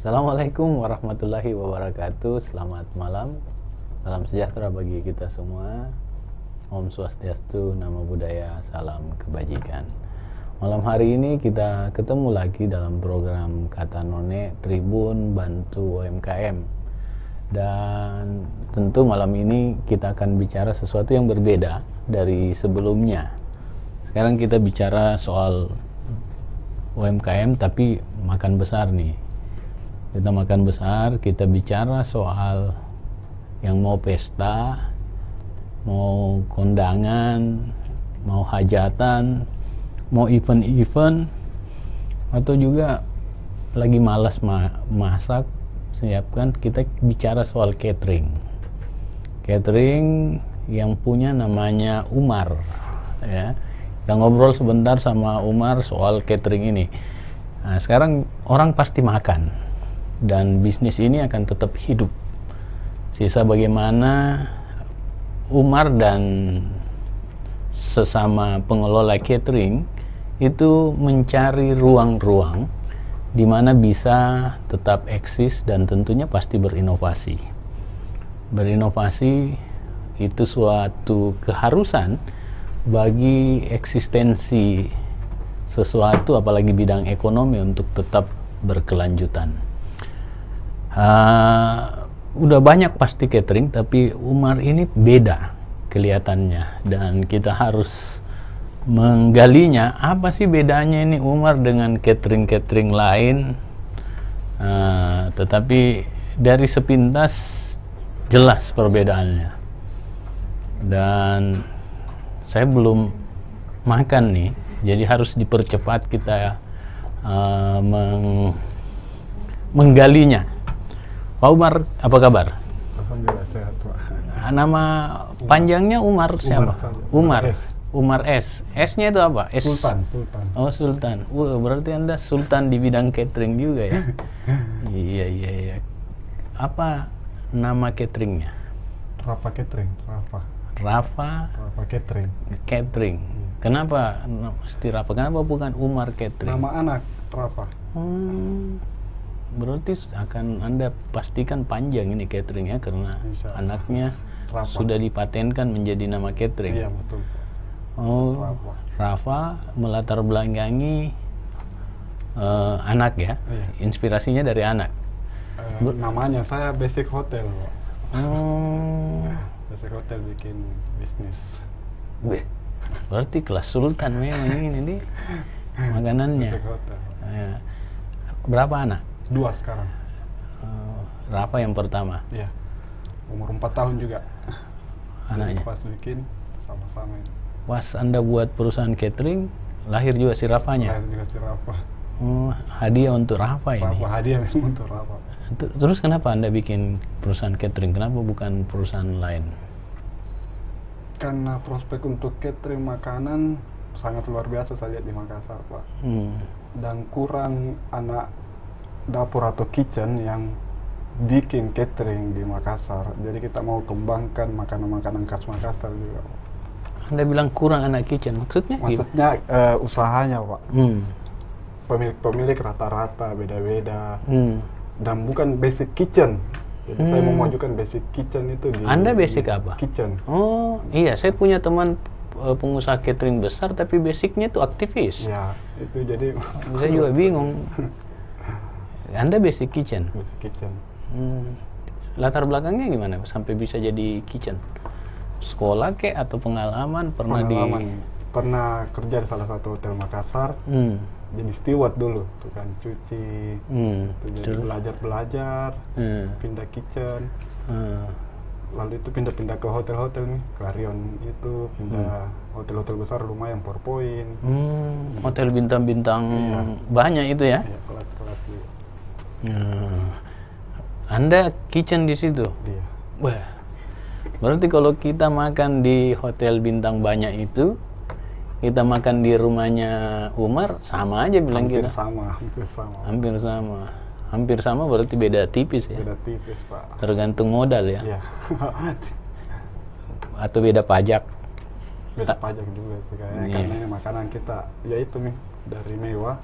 Assalamualaikum warahmatullahi wabarakatuh. Selamat malam, salam sejahtera bagi kita semua. Om Swastiastu, Namo Buddhaya, salam kebajikan. Malam hari ini kita ketemu lagi dalam program Kata None Tribun Bantu UMKM. Dan tentu malam ini kita akan bicara sesuatu yang berbeda dari sebelumnya. Sekarang kita bicara soal UMKM tapi makan besar nih. Kita makan besar, kita bicara soal yang mau pesta, mau kondangan, mau hajatan, mau event-event, atau juga lagi malas masak, siapkan, kita bicara soal catering. Catering yang punya namanya Umar, ya. Kita ngobrol sebentar sama Umar soal catering ini. Nah, sekarang orang pasti makan dan bisnis ini akan tetap hidup. Sisa bagaimana Umar dan sesama pengelola catering itu mencari ruang-ruang di mana bisa tetap eksis dan tentunya pasti berinovasi. Berinovasi itu suatu keharusan bagi eksistensi sesuatu, apalagi bidang ekonomi, untuk tetap berkelanjutan. Udah banyak pasti catering, tapi Umar ini beda kelihatannya, dan kita harus menggalinya. Apa sih bedanya ini Umar dengan catering-catering lain? Tetapi dari sepintas jelas perbedaannya. Dan saya belum makan nih, jadi harus dipercepat kita menggalinya. Pak Umar, apa kabar? Alhamdulillah sehat, Pak. Nama panjangnya Umar siapa? Umar. S. Umar S. S-nya itu apa? S. Sultan. Oh, Sultan. Berarti Anda sultan di bidang catering juga ya? Iya. Apa nama cateringnya? Rafa Catering. Rafa Catering. Kenapa mesti Rafa? Kenapa bukan Umar Catering? Nama anak Rafa. Berarti akan Anda pastikan panjang ini cateringnya karena anaknya Rafa sudah dipatenkan menjadi nama catering. Iya, betul. Oh, Rafa melatar belakangi anak ya. Iya. Inspirasinya dari anak. Namanya saya Basic Hotel, Pak. Basic Hotel bikin bisnis. Berarti kelas sultan memang ini nih makanannya. Basic Hotel. Berapa anak? 2 sekarang. Rafa yang pertama. Iya. Umur 4 tahun juga. Anaknya. Pas bikin sama-sama ini. Pas Anda buat perusahaan catering, lahir juga si Rafanya. Lahir juga si Rafa. Hadiah untuk Rafa ini. Rafa hadiah memang untuk Rafa. Terus kenapa Anda bikin perusahaan catering? Kenapa bukan perusahaan lain? Karena prospek untuk catering makanan sangat luar biasa saya lihat di Makassar, Pak. Dan kurang anak dapur atau kitchen yang bikin catering di Makassar. Jadi kita mau kembangkan makanan-makanan khas Makassar juga. Anda bilang kurang anak kitchen, maksudnya? Maksudnya usahanya, Pak. Pemilik-pemilik rata-rata beda-beda. Dan bukan basic kitchen. Jadi saya memajukan basic kitchen itu di... Anda basic apa? Kitchen. Oh iya, saya punya teman pengusaha catering besar tapi basicnya itu aktivis. Ya, itu jadi... Saya juga bingung. Anda basic kitchen? Basic kitchen. Latar belakangnya gimana sampai bisa jadi kitchen? Sekolah kek atau pengalaman? Pernah kerja di salah satu hotel Makassar. Jadi steward dulu, tukang cuci. Jadi belajar, pindah kitchen. Lalu itu pindah-pindah ke hotel-hotel nih, Clarion itu, pindah hotel-hotel besar lumayan, 4 Point. Hotel bintang-bintang banyak itu ya? Iya, kelas-kelas juga. Anda kitchen di situ? Iya. Wah, berarti kalau kita makan di hotel bintang banyak itu, kita makan di rumahnya Umar, sama aja bilang kita? Hampir sama berarti beda tipis ya? Beda tipis, Pak. Tergantung modal ya? Iya. Atau beda pajak? Beda pajak juga sih kayaknya, karena ini makanan kita, ya itu nih, dari mewah,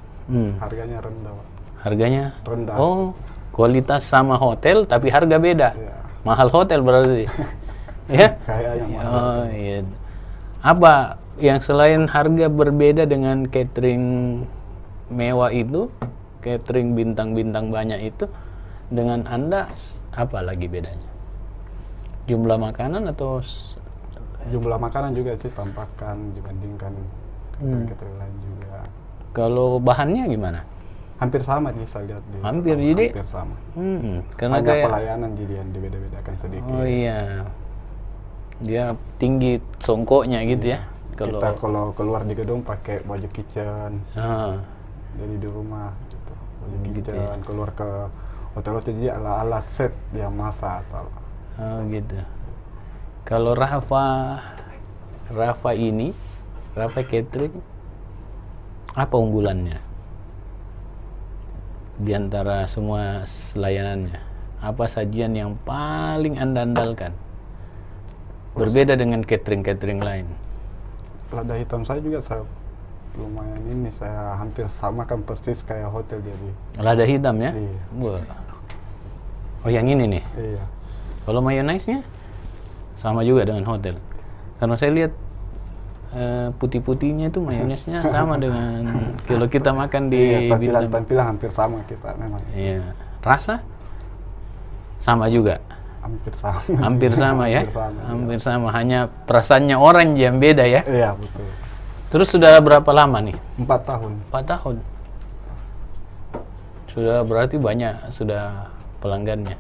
harganya rendah, Pak. Harganya? Rendah. Oh, kualitas sama hotel tapi harga beda. Ya. Mahal hotel berarti. Ya? Kayaknya mahal. Oh iya. Apa yang selain harga berbeda dengan catering mewah itu, catering bintang-bintang banyak itu, dengan Anda apa lagi bedanya? Jumlah makanan atau Jumlah makanan juga sih, tampakan dibandingkan catering lain juga. kalau bahannya gimana? Hampir sama sih saya lihat di Hampir, jadi hampir sama. Karena Hanya kayak pelayanan jadi yang dibeda-bedakan sedikit. oh iya, dia tinggi songkoknya gitu ya. Kita kalau keluar di gedung pakai baju kitchen, jadi di rumah gitu. Baju kitchen, ya. keluar ke hotel-hotel jadi ala-ala set yang masak atau gitu. Kalau Rafa Catering, apa unggulannya di antara semua layanannya? Apa sajian yang paling Anda andalkan? Berbeda dengan catering lain. Lada hitam saya juga lumayan ini, saya hampir samakan persis kayak hotel jadi. Lada hitam ya? Iya. Wah. Oh yang ini nih? Iya. Kalau mayonnaise-nya? Sama juga dengan hotel. Karena saya lihat putih-putihnya itu mayonnaise-nya sama dengan kalau kita makan di tampilan hampir sama kita memang. Iya. Rasa? Sama juga? Hampir sama. Hampir sama ya? Hampir sama. Hanya perasaannya orang yang beda ya? Iya, betul. Terus sudah berapa lama nih? 4 tahun. 4 tahun. Sudah berarti banyak sudah pelanggannya.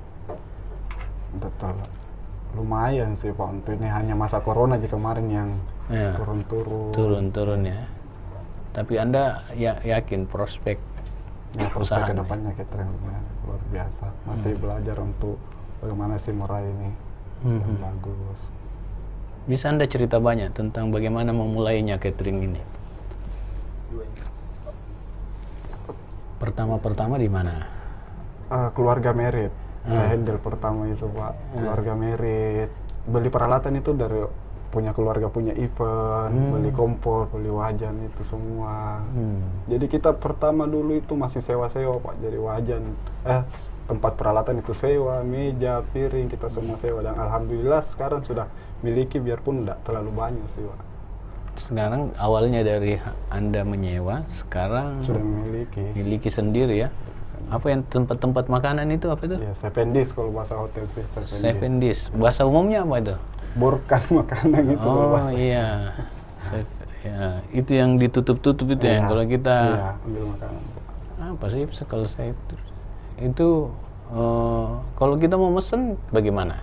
Betul. Lumayan sih Pak, untuk ini hanya masa corona aja kemarin yang turun-turun ya. Tapi Anda yakin prospek usaha ke depannya catering luar biasa. Masih belajar untuk bagaimana sih meraih ini yang bagus. Bisa Anda cerita banyak tentang bagaimana memulainya catering ini? Pertama di mana? Keluarga merit. Saya handle pertama itu Pak, keluarga merit. Beli peralatan itu dari punya keluarga, punya event, beli kompor, beli wajan itu semua. Jadi kita pertama dulu itu masih sewa-sewa Pak, jadi wajan, tempat peralatan itu sewa, meja, piring kita semua sewa. Dan alhamdulillah sekarang sudah miliki biarpun tidak terlalu banyak sih Pak. Sekarang awalnya dari Anda menyewa, sekarang sudah miliki sendiri ya? Apa yang tempat-tempat makanan itu apa itu? Ya, seven dish kalau bahasa hotel sih. Seven dish. Bahasa umumnya apa itu? Borkan makanan itu. Oh iya. Ya, itu yang ditutup-tutup itu ya. Kalau kita ambil makanan. Apa sih kalau saya itu kalau kita mau mesen bagaimana?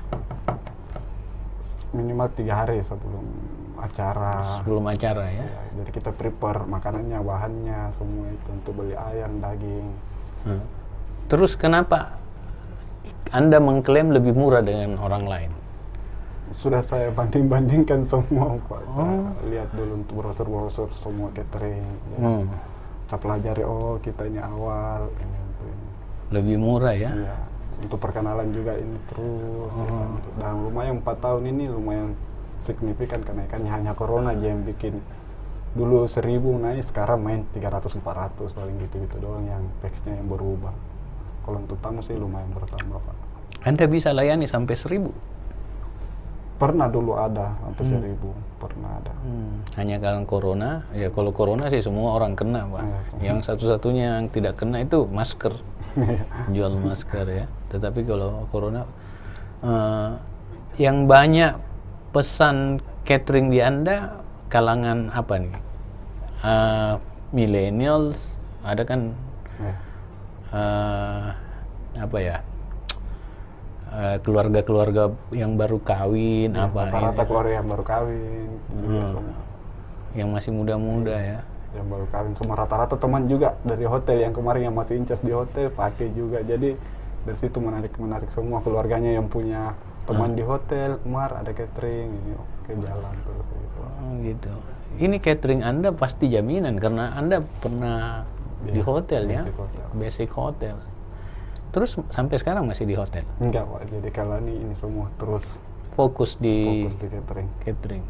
Minimal 3 hari sebelum acara. Sebelum acara ya. Jadi kita prepare makanannya, bahannya, semua itu untuk beli ayam, daging. Terus kenapa Anda mengklaim lebih murah dengan orang lain? Sudah saya banding-bandingkan semua Pak. Saya lihat dulu untuk brosur-brosur semua catering. Saya pelajari, kita ini awal ini. Lebih murah ya? Iya. Untuk perkenalan juga ini terus. Dan lumayan 4 tahun ini lumayan signifikan kenaikannya. Hanya corona aja yang bikin dulu 1000 naik, sekarang main 300-400 paling gitu-gitu doang yang teksnya yang berubah. Kalau untuk tamu sih lumayan bertambah Pak. Anda bisa layani sampai 1000? Pernah dulu ada sampai 1000, pernah ada. Hanya karena corona, ya kalau corona sih semua orang kena Pak. Yang satu-satunya yang tidak kena itu masker, jual masker ya. Tetapi kalau corona, yang banyak pesan catering di Anda kalangan apa nih? Millennials, ada kan apa ya? Keluarga-keluarga yang baru kawin, rata-rata keluarga yang baru kawin, yang masih muda-muda ya. Yang baru kawin semua rata-rata teman juga dari hotel yang kemarin yang masih incas di hotel pakai juga. Jadi dari situ menarik semua keluarganya yang punya teman di hotel, ada catering ini ke jalan terus gitu. Gitu. Ini catering Anda pasti jaminan karena Anda pernah di hotel ya, basic hotel. Terus sampai sekarang masih di hotel? Enggak Pak, jadi kalau ini semua terus fokus di catering.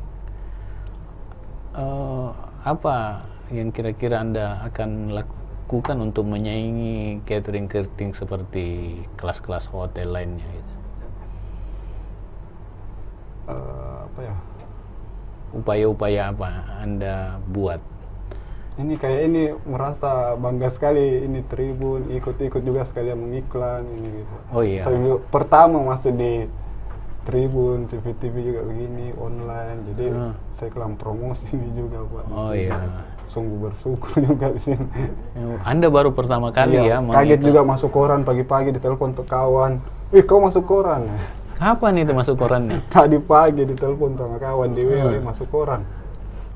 Apa yang kira-kira Anda akan lakukan untuk menyaingi catering seperti kelas-kelas hotel lainnya gitu? Apa ya? Upaya-upaya apa Anda buat? Ini kayak ini merasa bangga sekali, ini Tribun ikut-ikut juga sekalian mengiklan ini gitu. Oh iya. Saya juga pertama masuk di Tribun, TV juga begini online, jadi saya kelam promosi ini juga Pak. Oh iya. Sungguh bersyukur juga di sini. Anda baru pertama kali iya, ya? Kaget juga masuk koran pagi-pagi, ditelepon untuk kawan. Kau masuk koran? Kapan itu masuk korannya? Tadi pagi ditelepon sama kawan di WA masuk koran.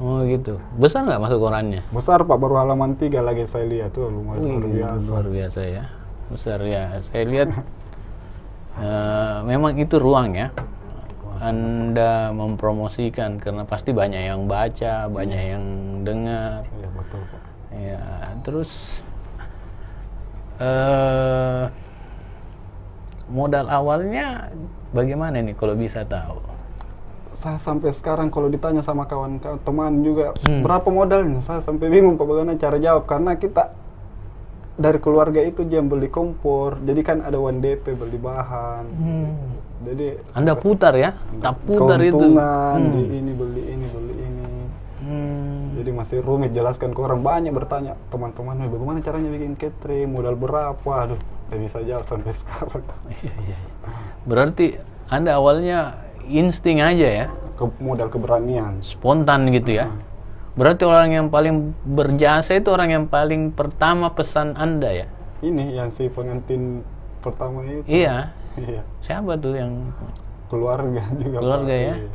Oh gitu. Besar nggak masuk korannya? Besar Pak, baru halaman 3 lagi saya lihat tuh, lumayan luar biasa. Luar biasa ya. Besar ya. Saya lihat memang itu ruang ya. Anda mempromosikan karena pasti banyak yang baca, banyak yang dengar. Iya betul Pak. Ya, terus modal awalnya bagaimana nih kalau bisa tahu? Saya sampai sekarang kalau ditanya sama kawan-kawan teman juga berapa modalnya, saya sampai bingung Pak bagaimana cara jawab, karena kita dari keluarga itu jam beli kompor, jadi kan ada uang DP beli bahan. Jadi Anda putar ya, tak putar itu. Di ini beli ini. Jadi masih rumit jelaskan ke orang, banyak bertanya teman-teman, bagaimana caranya bikin catering, modal berapa? Aduh, tidak bisa jawab sampai sekarang. Iya. Berarti Anda awalnya insting aja ya? Modal keberanian. Spontan gitu ya? Berarti orang yang paling berjasa itu orang yang paling pertama pesan Anda ya? Ini yang si pengantin pertama itu. Iya. Iya. Siapa tuh yang? Keluarga juga. Keluarga Pak. ya? Iya.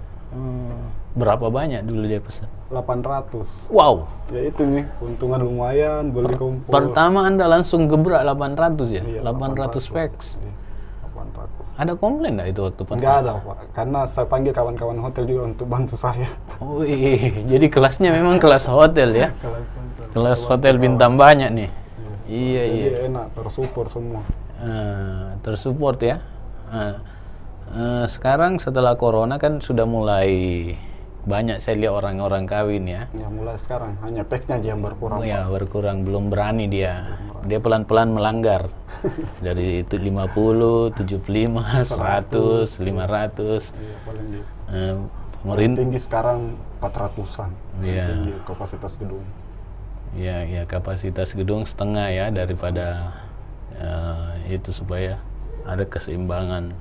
Berapa banyak dulu dia pesan? 800. Wow. Ya itu nih, keuntungan lumayan, beli kompor. Pertama Anda langsung gebrak 800 ya? Iya, 800 packs. Iya, 800. Ada komplain nggak itu waktu pertama? Enggak ada Pak, karena saya panggil kawan-kawan hotel juga untuk bantu saya. Oh iya, jadi kelasnya memang kelas hotel ya? Kelas hotel bintang banyak nih. Iya. Jadi enak, tersupport semua. Tersupport ya. Sekarang setelah corona kan sudah mulai banyak saya lihat orang-orang kawin ya. Ya mulai sekarang, hanya packnya aja yang berkurang. Ya berkurang, belum berani dia. Dia pelan-pelan melanggar. Dari itu 50, 75, 100, 500. Iya, paling gitu. Pemerintah tinggi sekarang 400-an. Iya. Tinggi kapasitas gedung. Ya kapasitas gedung setengah ya daripada itu, supaya ada keseimbangan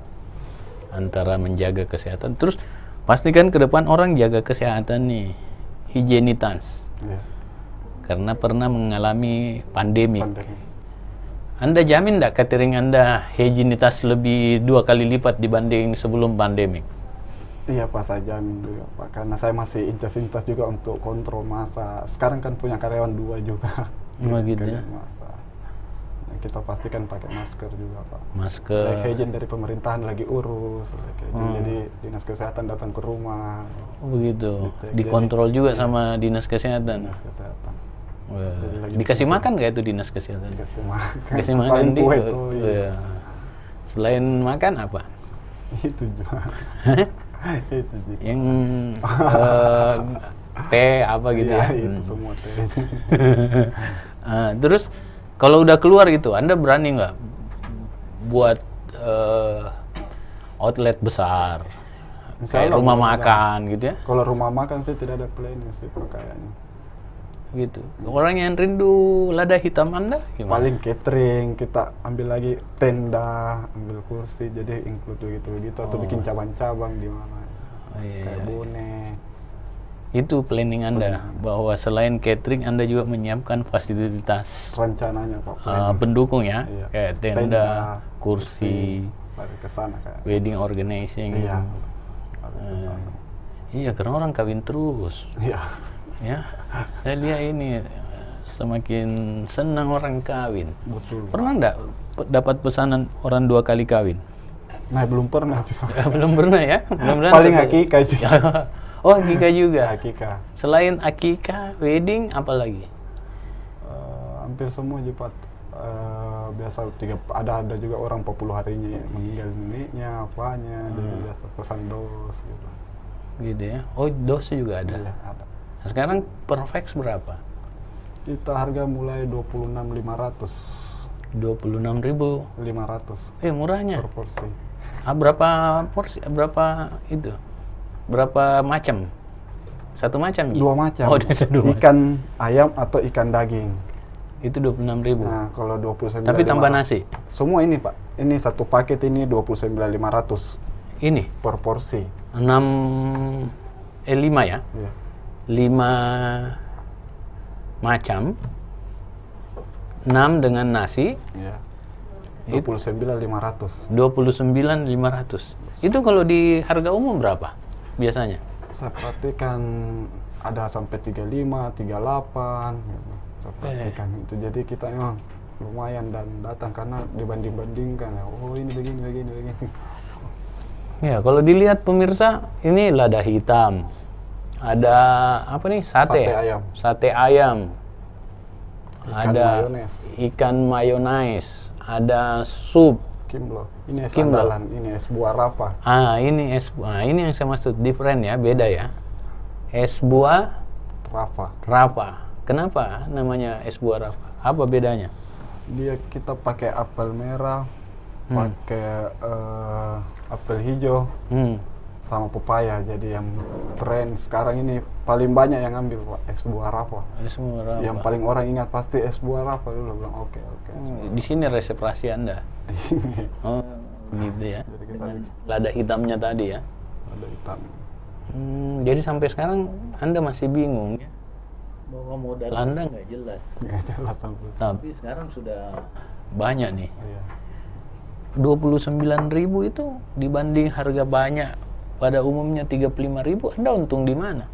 antara menjaga kesehatan. Terus pastikan ke depan orang jaga kesehatan nih, higienitas. Iya. Karena pernah mengalami pandemi. Anda jamin enggak catering Anda higienitas lebih 2 kali lipat dibanding sebelum pandemi? Iya Pak, saya jamin juga Pak, karena saya masih intas juga untuk kontrol masa. Sekarang kan punya karyawan 2 juga. Gitu ya. Kita pastikan pakai masker juga Pak. Masker. Hygiene dari pemerintahan lagi urus. Jadi dinas kesehatan datang ke rumah. Oh begitu. Dikontrol juga sama dinas kesehatan. Dinas kesehatan. Dikasih makan nggak itu dinas kesehatan? Dikasih makan di. Iya. Selain makan apa? Itu juga. Itu juga. Yang teh apa gitu ya? Itu semua teh. Terus kalau udah keluar gitu, Anda berani nggak buat outlet besar, kayak rumah makan gitu ya? Kalau rumah makan sih tidak ada planning sih kayaknya. Gitu. Orang yang rindu lada hitam Anda gimana? Paling catering, kita ambil lagi tenda, ambil kursi, jadi include gitu atau bikin cabang-cabang di mana. Kayak bonek. Itu planning Anda, bahwa selain catering Anda juga menyiapkan fasilitas rencananya Pak, pendukung ya, iya. Kayak tenda, kursi, kesana, kayak wedding organizing. Iya. Iya, karena orang kawin terus. Iya. Ya, saya lihat ini semakin senang orang kawin. Betul. Pernah enggak dapat pesanan orang 2 kali kawin? Nah, belum pernah. Belum pernah ya? Paling akikah juga. Oh, akikah juga. Akikah. Selain akikah, wedding, apa lagi? Hampir semua Pak. Biasa ada juga orang 40 harinya ya, meninggal neneknya, apanya, jadi biasa pesan dos gitu. Gitu ya. Oh, dos juga ada. Iya, ada. Sekarang per fax berapa? Kita harga mulai 26.500. 26.500. Murahnya. Per porsi. Berapa porsi? Berapa itu? Berapa macam? Satu macam? 2 macam. Oh, dua. Ikan ayam atau ikan daging. Itu 26.000. Nah, kalau 29.500. Tapi tambah nasi. Semua ini, Pak. Ini satu paket ini 29.500. Ini Per porsi. 5 ya? Iya. 5 macam. 6 dengan nasi. Iya. 29.500. 29.500. Itu kalau di harga umum berapa biasanya? Saya perhatikan ada sampai 35, 38 gitu. Saya perhatikan itu. Jadi kita memang lumayan dan datang karena dibanding-bandingkan ya. Oh, ini begini. Ya, kalau dilihat pemirsa, ini lada hitam. Ada apa nih? Sate ayam. Sate ayam. Ikan ada mayones. Ikan mayones. Ada sup. Kimlo. Ini es andalan, ini es buah rapa. Ini ini yang saya maksud, different ya, beda ya. Es buah rapa. Kenapa namanya es buah rapa? Apa bedanya? Dia kita pakai apel merah, pakai apel hijau, sama pepaya. Jadi yang tren sekarang ini paling banyak yang ambil, Pak, es buah rapa. Es buah rapa. Yang paling orang ingat pasti es buah rapa dulu. Bilang oke. Di sini resep rahasia Anda. Oh, gitu ya. Jadi kita lada hitamnya tadi ya. Lada hitam. Jadi sampai sekarang Anda masih bingung ya, bahwa modal Anda nggak jelas. Nggak jelas. Tapi sekarang sudah banyak nih. Iya. 29.000 itu dibanding harga banyak pada umumnya 35.000, Anda untung di mana?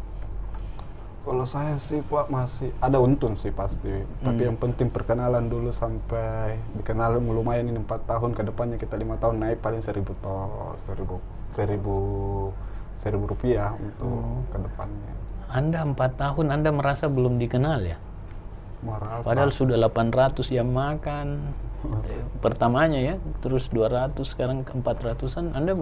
Kalau saya sih, Pak, masih ada untung sih pasti. Tapi yang penting perkenalan dulu sampai dikenal lumayan ini 4 tahun ke depannya, kita 5 tahun naik paling 1.000 rupiah untuk ke depannya. Anda 4 tahun Anda merasa belum dikenal ya? Merasa. Padahal sudah 800 yang makan pertamanya ya, terus 200, sekarang ke 400-an. Anda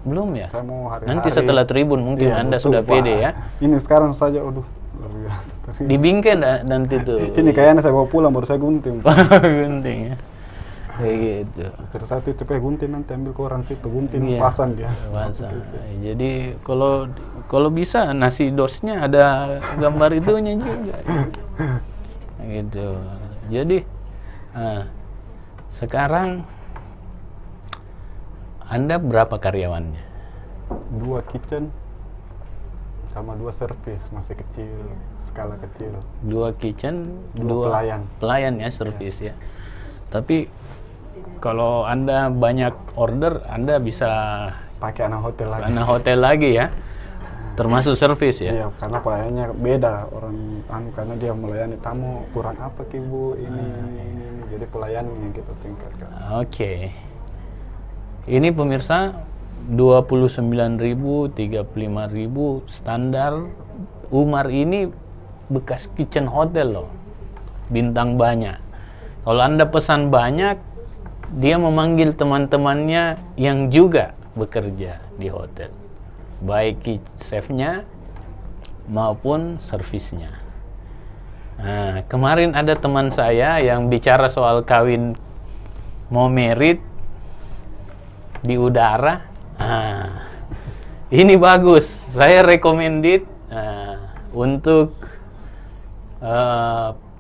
belum ya? Saya mau hari-hari. Nanti setelah Tribun mungkin Anda sudah pede ya. Ini sekarang saja, luar biasa. Di bingkai nanti tuh. Ini kayaknya saya bawa pulang baru saya gunting. Gunting ya. Kayak gitu. Terus satu cepet gunting, nanti ambil ke orang situ gunting, pasang dia. Pasang. Jadi kalau bisa nasi dosnya ada gambar itunya juga. Gitu. Jadi sekarang Anda berapa karyawannya? 2 kitchen sama 2 servis, masih kecil, skala kecil. 2 kitchen, 2 pelayan ya, servis ya. Tapi kalau Anda banyak order, Anda bisa pakai anak hotel lagi ya. Termasuk servis ya? Iya, karena pelayannya beda karena dia melayani tamu kurang apa Ki Bu, ini. Jadi pelayan yang kita tingkatkan. Oke. Ini pemirsa 29.000, 35.000 standar. Umar ini bekas kitchen hotel loh, bintang banyak. Kalau Anda pesan banyak, dia memanggil teman-temannya yang juga bekerja di hotel, baik chefnya maupun servisnya. Nah, kemarin ada teman saya yang bicara soal kawin, mau merit di udara. Ini bagus, saya recommended untuk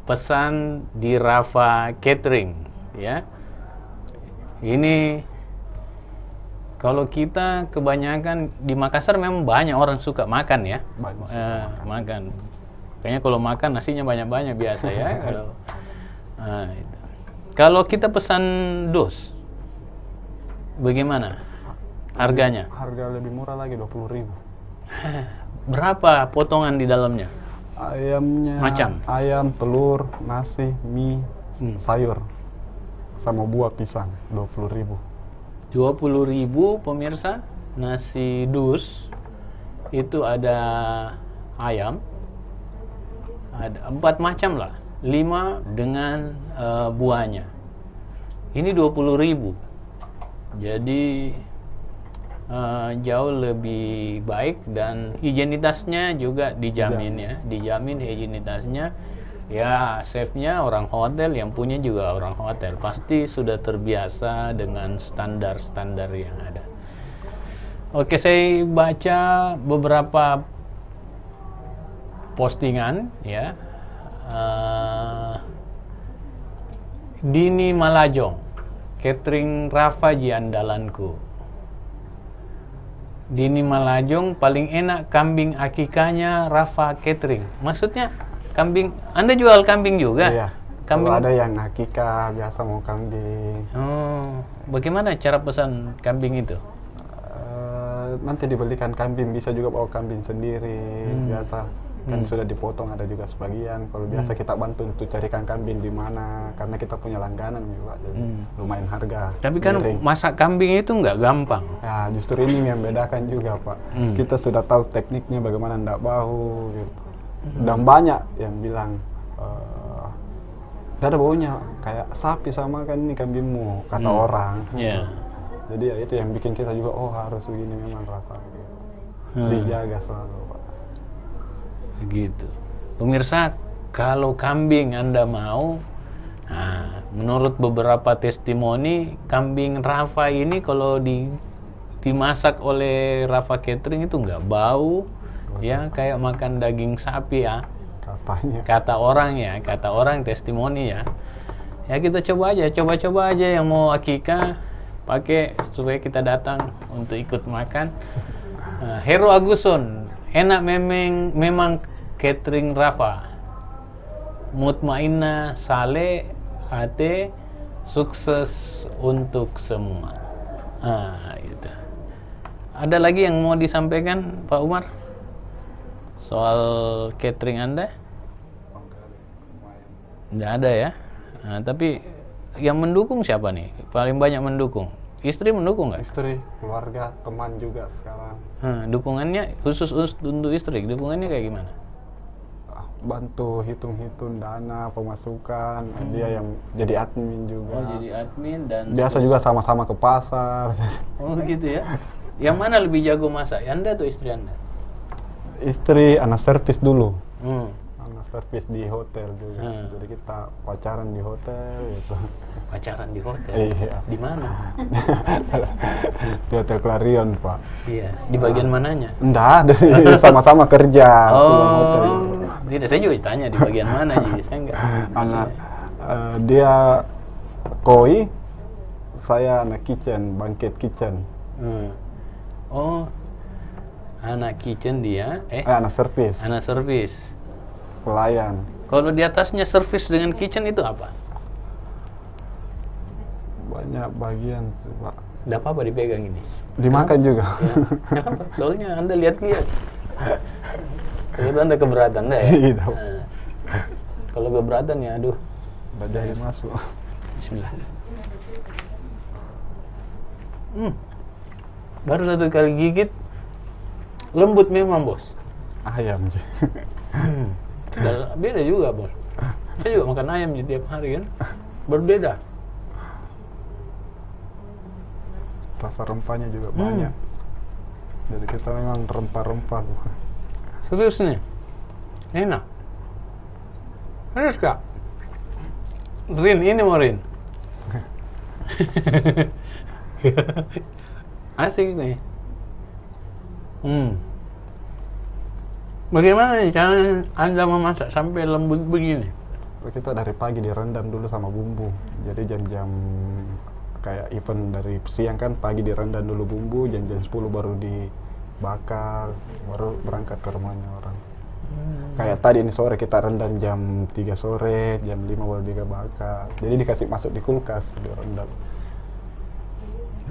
pesan di Rafa Catering ya. Ini kalau kita kebanyakan di Makassar memang banyak orang suka makan ya. Makan. Kayaknya kalau makan nasinya banyak-banyak biasa ya. Kalau kita pesan dos, bagaimana harganya? Harga lebih murah lagi, 20.000. Berapa potongan di dalamnya? Ayamnya macam? Ayam, telur, nasi, mie, sayur, sama buah pisang, 20.000. 20.000 pemirsa. Nasi dus itu ada ayam, ada 4 macam lah, 5 dengan buahnya. Ini 20.000. Jadi jauh lebih baik dan higienitasnya juga dijamin ya, dijamin higienitasnya. Ya, chefnya orang hotel, yang punya juga orang hotel, pasti sudah terbiasa dengan standar-standar yang ada. Oke, saya baca beberapa postingan ya. Dini Malajong, catering Rafa ji andalanku. Dini Malajong, paling enak kambing akikahnya Rafa Catering. Maksudnya kambing, Anda jual kambing juga? Iya. Kambing. Kalau ada yang akikah biasa mau kambing. Oh, bagaimana cara pesan kambing itu? Nanti dibelikan kambing, bisa juga bawa kambing sendiri. Biasa kan sudah dipotong, ada juga sebagian. Kalau biasa kita bantu untuk carikan kambing di mana, karena kita punya langganan juga, jadi lumayan harga. Tapi kan masak kambing itu nggak gampang. Ya, justru ini yang membedakan juga, Pak. Kita sudah tahu tekniknya bagaimana ndak bau gitu. Dan banyak yang bilang ndak ada baunya, kayak sapi sama kan ini kambingmu, kata orang. Jadi ya itu yang bikin kita juga, oh harus begini memang rasanya gitu. Dijaga selalu, Pak. Begitu. Pemirsa, kalau kambing Anda mau, menurut beberapa testimoni, kambing Rafa ini kalau dimasak oleh Rafa Catering itu nggak bau, ya kayak makan daging sapi ya. Katanya. Kata orang testimoni ya. Ya kita coba aja yang mau akikah pakai supaya kita datang untuk ikut makan. Hero Aguson, enak memang catering Rafa. Mutmainah, saleh, hati, sukses untuk semua. Gitu. Ada lagi yang mau disampaikan Pak Umar soal catering Anda? Nggak ada ya. Tapi yang mendukung siapa nih? Paling banyak mendukung? Istri mendukung nggak? Istri, keluarga, teman juga sekarang. Dukungannya khusus untuk istri, dukungannya kayak gimana? Bantu hitung-hitung dana, pemasukan. Dia yang jadi admin juga. Oh, jadi admin dan biasa juga sama-sama ke pasar. Oh gitu ya. Yang mana lebih jago masak, Anda atau istri Anda? Istri anak servis dulu. Servis di hotel juga, jadi kita pacaran di hotel gitu. Pacaran di hotel? Iya. Di mana? Di Hotel Clarion, Pak. Iya. Di bagian mananya? Enggak, sama-sama kerja. Hotel. Tidak, saya juga tanya di bagian mana, jadi saya enggak. Dia koi, saya anak kitchen, banquet kitchen. Oh, anak kitchen dia? Anak servis. Anak servis. Pelayan. Kalau di atasnya servis dengan kitchen itu apa? Banyak bagian sih, Pak. Tidak apa-apa dipegang ini. Dimakan juga. Ya. Soalnya Anda lihat-lihat. Kalau Anda keberatan, ya? Kalau keberatan ya, aduh. Nggak jadi masuk. Bismillah. Baru satu kali gigit, lembut memang, Bos. Ayam sih. Beda juga, Bos. Saya juga makan ayam tiap hari kan. Berbeda. Rasa rempahnya juga banyak. Jadi kita memang rempah-rempah. Serius nih? Enak. Serius, Kak? Rin, ini mau Rin. Asik nih. Bagaimana nih cara Anda memasak sampai lembut begini? Kita dari pagi direndam dulu sama bumbu. Jadi jam-jam kayak event dari siang kan, pagi direndam dulu bumbu, jam-jam 10 baru dibakar, baru berangkat ke rumahnya orang. Kayak tadi ini sore kita rendam jam 3 sore, jam 5 baru dibakar. Jadi dikasih masuk di kulkas, direndam.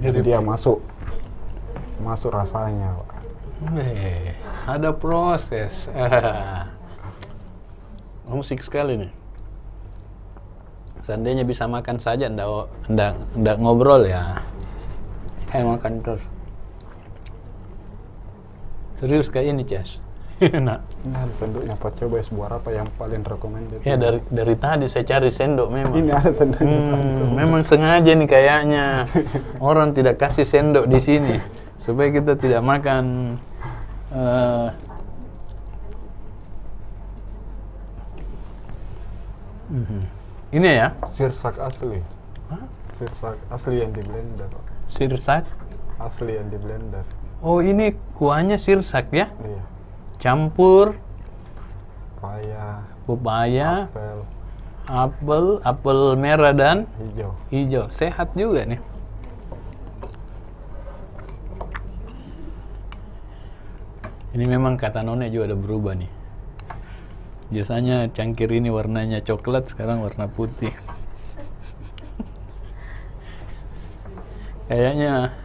Jadi dia masuk rasanya, Pak. Ada proses. Musik sekali nih. Seandainya bisa makan saja, ndak ngobrol ya. Makan terus. Serius kayak ini, Ces. Enak. Nah, sendoknya Pak, coba buat apa yang paling recommended? Ya dari tadi saya cari sendok memang. Ini ada sendoknya. Memang sengaja nih kayaknya. Orang tidak kasih sendok di sini. supaya kita tidak makan ini ya, sirsak asli. Sirsak asli yang di blender. sirsak Asli yang di blender. oh ini kuahnya sirsak ya, Iya. campur Pepaya, pepaya, apel merah dan hijau. sehat juga nih. Ini memang kata Nona juga ada berubah nih. Biasanya cangkir ini warnanya coklat, sekarang warna putih. Kayaknya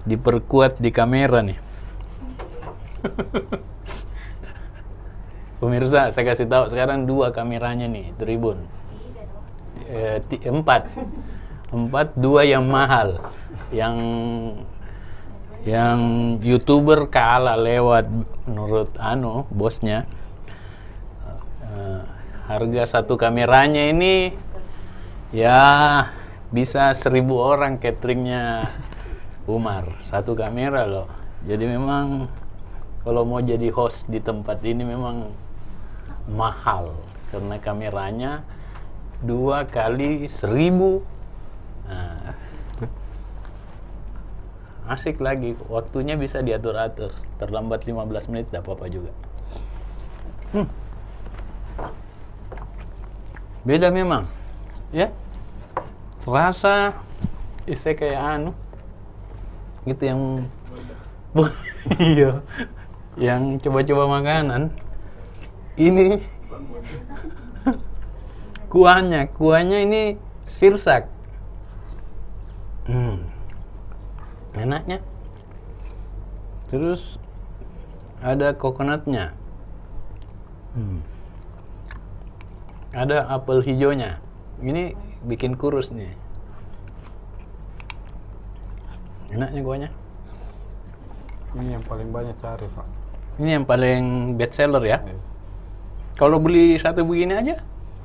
diperkuat di kamera nih. Pemirsa, saya kasih tahu sekarang 2 kameranya nih, Tribun. 4, 2 yang mahal, yang YouTuber kalah lewat menurut bosnya. Harga 1 kameranya ini ya bisa 1000 orang cateringnya Umar, 1 kamera loh. Jadi memang kalau mau jadi host di tempat ini memang mahal karena kameranya 2 kali 1000. Nah, asik lagi, waktunya bisa diatur-atur, terlambat 15 menit tidak apa-apa juga. Beda memang ya, terasa saya kayak gitu yang iya, yang coba-coba makanan ini. kuahnya ini sirsak. Enaknya. Terus ada coconutnya. Ada apel hijaunya. Ini bikin kurus nih. Enaknya kuahnya. Ini yang paling banyak cari, Pak. Ini yang paling best seller ya. Iya. Kalau beli 1 begini aja,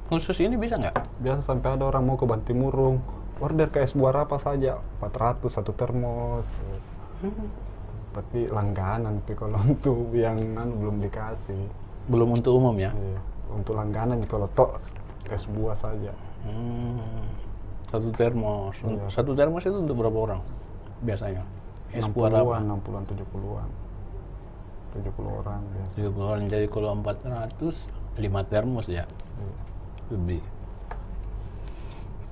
khusus ini bisa nggak? Biasa sampai ada orang mau ke Bantimurung, order ke es buah apa saja, 400 1 termos. Tapi langganan, tapi kalau untuk yang belum dikasih. Belum untuk umum ya? Iya. Untuk langganan kalau tok es buah saja. 1 termos. Iya. 1 termos itu untuk berapa orang biasanya? Es buah 60-an, apa? 60-an, 70-an. 70 orang biasa. 70 orang, jadi kalau 400, 5 termos ya? Iya. Lebih.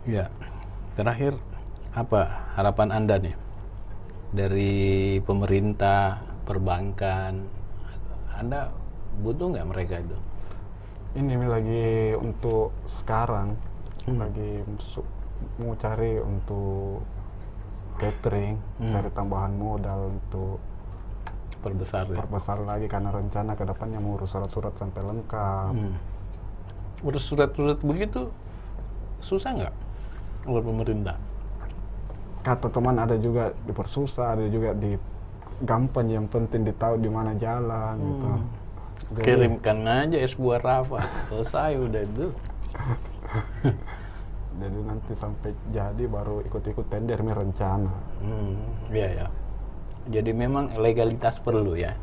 Ya, terakhir apa harapan Anda nih dari pemerintah, perbankan? Anda butuh nggak mereka itu? Ini lagi untuk sekarang lagi mau cari untuk catering, cari tambahan modal untuk Perbesar ya? perbesar lagi karena rencana ke depannya mau urus surat-surat sampai lengkap. Urus surat-surat begitu susah nggak buat pemerintah? Kata teman ada juga dipersusah, ada juga di gampang, yang penting ditahu di mana jalan gitu. Jadi, Kirimkan aja es buah Rafa, selesai udah itu. jadi nanti sampai jadi baru ikut-ikut tender nih rencana. Iya ya. Jadi memang legalitas perlu ya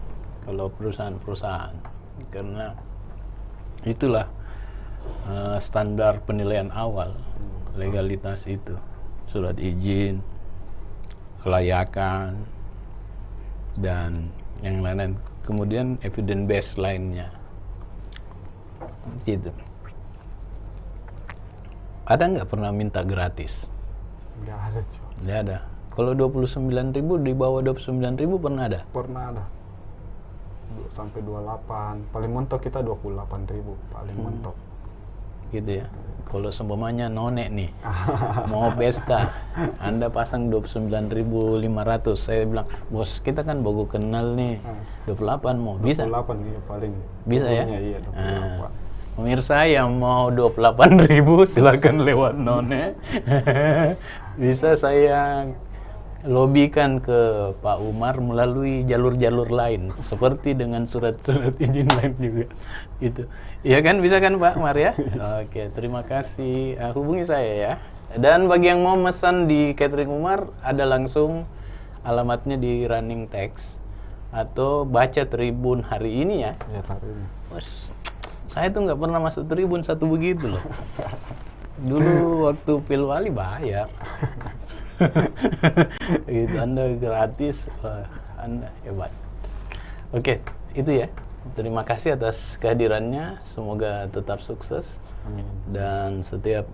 kalau perusahaan-perusahaan, karena itulah standar penilaian awal, legalitas itu, surat izin, kelayakan, dan yang lain-lain. Kemudian evidence base lainnya, gitu. Ada nggak pernah minta gratis? Nggak ada, cuy. Nggak ada. Kalau 29.000, di bawah 29.000 pernah ada? Pernah ada. Sampai 28. Paling mentok kita 28.000 paling mentok. Gitu ya. Kalau seumpamanya None nih mau pesta, Anda pasang 29.500, saya bilang, bos kita kan baru kenal nih, 28 mau, bisa? 28 iya paling. Bisa ya? Iya, 28. Pemirsa yang mau 28.000 silakan lewat None. Bisa saya lobikan ke Pak Umar melalui jalur-jalur lain, seperti dengan surat-surat izin lain juga. Gitu. Iya kan, bisa kan Pak Umar ya? Oke, terima kasih. Hubungi saya ya. Dan bagi yang mau pesan di catering Umar, ada langsung alamatnya di running text atau baca Tribun hari ini ya. Ya, hari ini. Saya tuh nggak pernah masuk Tribun satu begitu loh. Dulu waktu Pilwali bayar. Gitu, Anda gratis, Anda hebat. Oke, itu ya. Terima kasih atas kehadirannya. Semoga tetap sukses. Amin. Dan setiap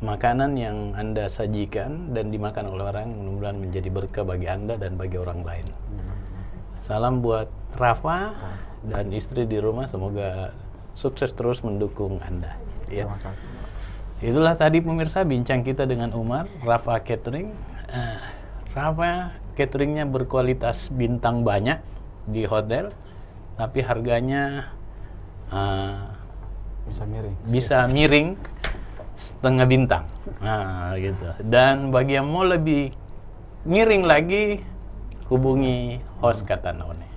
makanan yang Anda sajikan dan dimakan oleh orang mudah-mudahan menjadi berkah bagi Anda dan bagi orang lain. Salam buat Rafa dan istri di rumah, semoga sukses terus mendukung Anda. Ya. Terima kasih. Itulah tadi pemirsa bincang kita dengan Umar, Rafa Catering. Rafa cateringnya berkualitas bintang banyak di hotel, tapi harganya bisa miring setengah bintang. Nah, gitu. Dan bagi yang mau lebih miring lagi, hubungi host Kata None.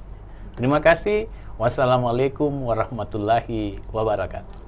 Terima kasih. Wassalamualaikum warahmatullahi wabarakatuh.